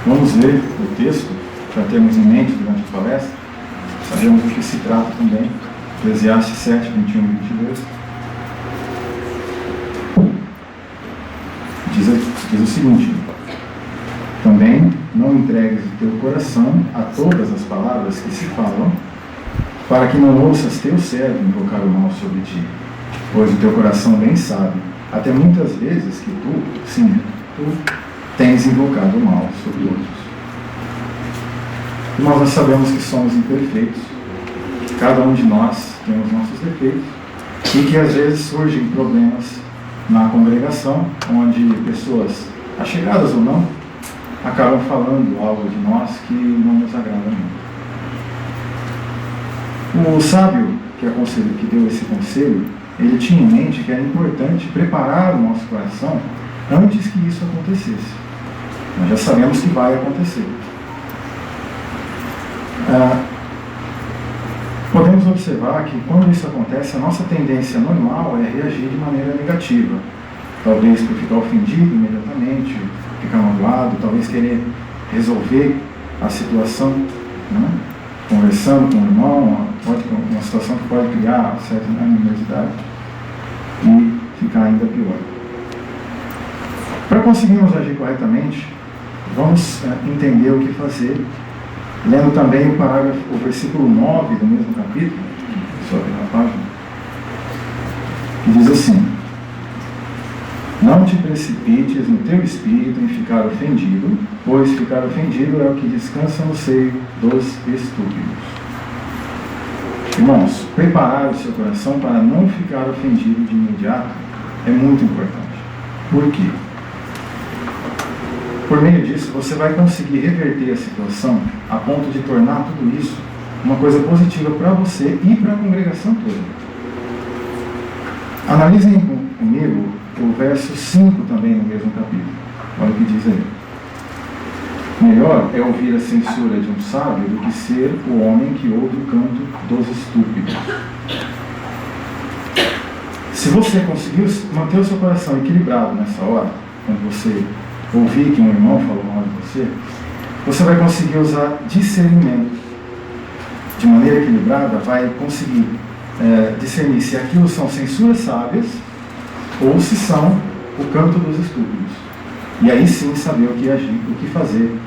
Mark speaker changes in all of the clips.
Speaker 1: Vamos ler o texto para termos em mente durante a palestra. Sabemos do que se trata também. Eclesiastes 7, 21 e 22. Diz o seguinte: também não entregues o teu coração a todas as palavras que se falam, para que não ouças teu servo invocar o mal sobre ti, pois o teu coração bem sabe, até muitas vezes, que tu tens invocado o mal sobre outros. E nós sabemos que somos imperfeitos, cada um de nós temos nossos defeitos, e que às vezes surgem problemas na congregação, onde pessoas, achegadas ou não, acabam falando algo de nós que não nos agrada muito. O sábio que deu esse conselho, ele tinha em mente que era importante preparar o nosso coração antes que isso acontecesse. Nós já sabemos que vai acontecer. Podemos observar que quando isso acontece, a nossa tendência normal é reagir de maneira negativa. Talvez por ficar ofendido imediatamente, ficar magoado, talvez querer resolver a situação, né? Conversando com o irmão, uma situação que pode criar certa animosidade e ficar ainda pior. Para conseguirmos agir corretamente, vamos entender o que fazer, lendo também o versículo 9 do mesmo capítulo, só aqui na página, que diz assim: não te precipites no teu espírito em ficar ofendido, pois ficar ofendido é o que descansa no seio dos estúpidos. Irmãos, preparar o seu coração para não ficar ofendido de imediato é muito importante. Por quê? Por meio disso, você vai conseguir reverter a situação a ponto de tornar tudo isso uma coisa positiva para você e para a congregação toda. Analisem comigo o verso 5 também no mesmo capítulo. Olha o que diz aí. Melhor é ouvir a censura de um sábio do que ser o homem que ouve o canto dos estúpidos. Se você conseguir manter o seu coração equilibrado nessa hora, quando você ouvir que um irmão falou mal de você, você vai conseguir usar discernimento. De maneira equilibrada, vai conseguir discernir se aquilo são censuras sábias ou se são o canto dos estúpidos. E aí sim saber o que agir, o que fazer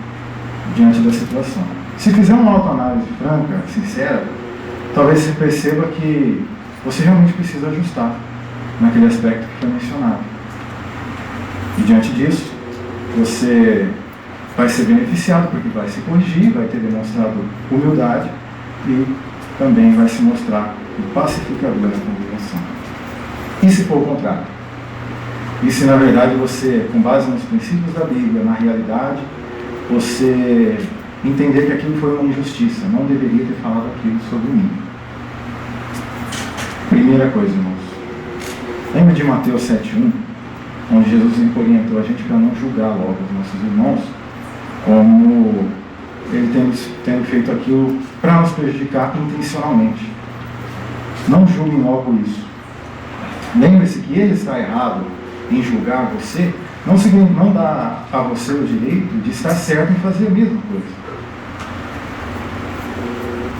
Speaker 1: diante da situação. Se fizer uma autoanálise franca, sincera, talvez você perceba que você realmente precisa ajustar naquele aspecto que foi mencionado. E diante disso, você vai ser beneficiado porque vai se corrigir, vai ter demonstrado humildade e também vai se mostrar um pacificador da congregação. E se for o contrário? E se na verdade você, com base nos princípios da Bíblia, na realidade, você entender que aquilo foi uma injustiça, não deveria ter falado aquilo sobre mim. Primeira coisa, irmãos. Lembra de Mateus 7,1? Onde Jesus orientou a gente para não julgar logo os nossos irmãos, como ele tendo feito aquilo para nos prejudicar intencionalmente. Não julguem logo isso. Lembre-se que ele está errado em julgar você, não dá a você o direito de estar certo em fazer a mesma coisa.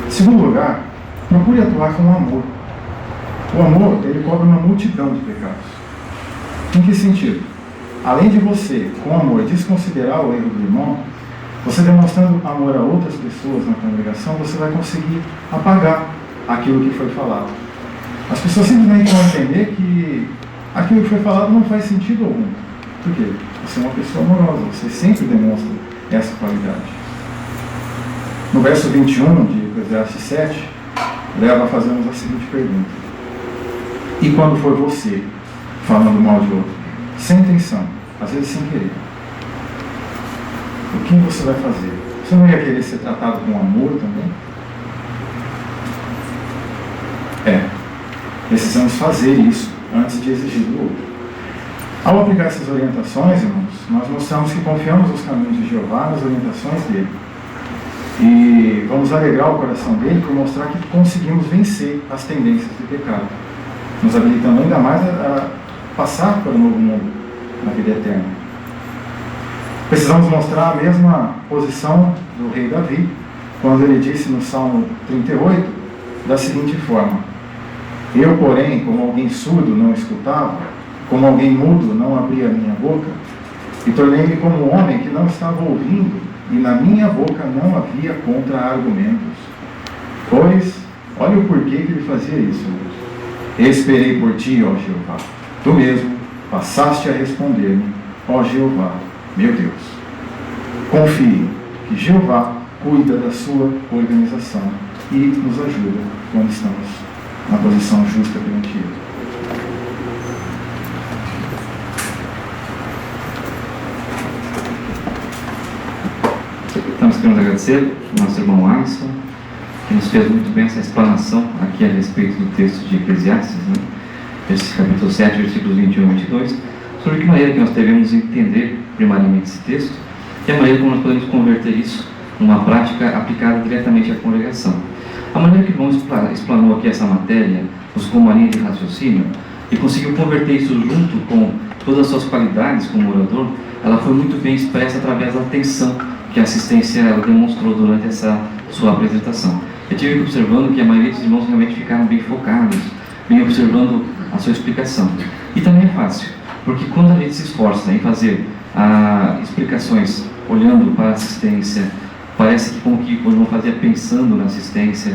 Speaker 1: Em segundo lugar, procure atuar com amor. O amor, ele cobre uma multidão de pecados. Em que sentido? Além de você, com amor, desconsiderar o erro do irmão, você demonstrando amor a outras pessoas na congregação, você vai conseguir apagar aquilo que foi falado. As pessoas simplesmente vão entender que aquilo que foi falado não faz sentido algum. Por quê? Você é uma pessoa amorosa, você sempre demonstra essa qualidade. No verso 21 de Eclesiastes 7, leva a fazermos a seguinte pergunta: e quando for você falando mal de outro, sem intenção, às vezes sem querer, o que você vai fazer? Você não ia querer ser tratado com amor também? Precisamos fazer isso antes de exigir do outro. Ao aplicar essas orientações, irmãos, nós mostramos que confiamos nos caminhos de Jeová, nas orientações dele. E vamos alegrar o coração dele por mostrar que conseguimos vencer as tendências do pecado, nos habilitando ainda mais a passar para o novo mundo, na vida eterna. Precisamos mostrar a mesma posição do rei Davi, quando ele disse no Salmo 38, da seguinte forma: eu, porém, como alguém surdo, não escutava, como alguém mudo, não abria a minha boca, e tornei-me como um homem que não estava ouvindo, e na minha boca não havia contra-argumentos. Pois, olha o porquê que ele fazia isso. Esperei por ti, ó Jeová. Tu mesmo passaste a responder-me, ó Jeová, meu Deus. Confie que Jeová cuida da sua organização e nos ajuda quando estamos na posição justa perante Ele.
Speaker 2: Então, nós queremos agradecer ao nosso irmão Alisson, que nos fez muito bem essa explanação aqui a respeito do texto de Eclesiastes, né? Esse capítulo 7, versículos 21 e 22, sobre que maneira que nós devemos entender primariamente esse texto e a maneira como nós podemos converter isso numa prática aplicada diretamente à congregação. A maneira que o irmão explanou aqui essa matéria, nos com uma linha de raciocínio, e conseguiu converter isso junto com todas as suas qualidades como orador, ela foi muito bem expressa através da atenção que a assistência ela demonstrou durante essa sua apresentação. Eu tive observando que a maioria dos irmãos realmente ficaram bem focados, bem observando a sua explicação. E também é fácil, porque quando a gente se esforça em fazer explicações olhando para a assistência, parece que como que o irmão fazia pensando na assistência,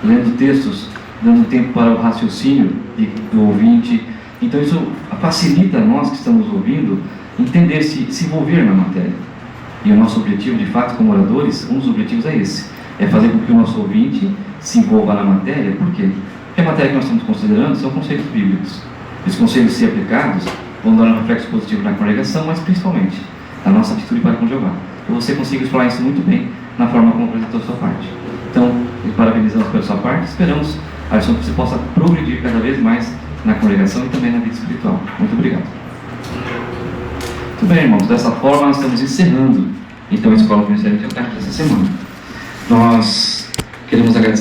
Speaker 2: lendo textos, dando tempo para o raciocínio do ouvinte. Então isso facilita nós que estamos ouvindo entender, se envolver na matéria. E o nosso objetivo, de fato, como oradores, um dos objetivos é esse, é fazer com que o nosso ouvinte se envolva na matéria. Por quê? Porque a matéria que nós estamos considerando são conceitos bíblicos. Esses conceitos, se aplicados, vão dar um reflexo positivo na congregação, mas principalmente na nossa atitude para com Jeová. E você consegue explorar isso muito bem na forma como apresentou a sua parte. Então, parabenizamos pela sua parte, esperamos, Alisson, que você possa progredir cada vez mais na congregação e também na vida espiritual. Muito obrigado. Muito bem, irmãos, dessa forma nós estamos encerrando então a Escola Ministério de Teocarte dessa semana. Nós queremos agradecer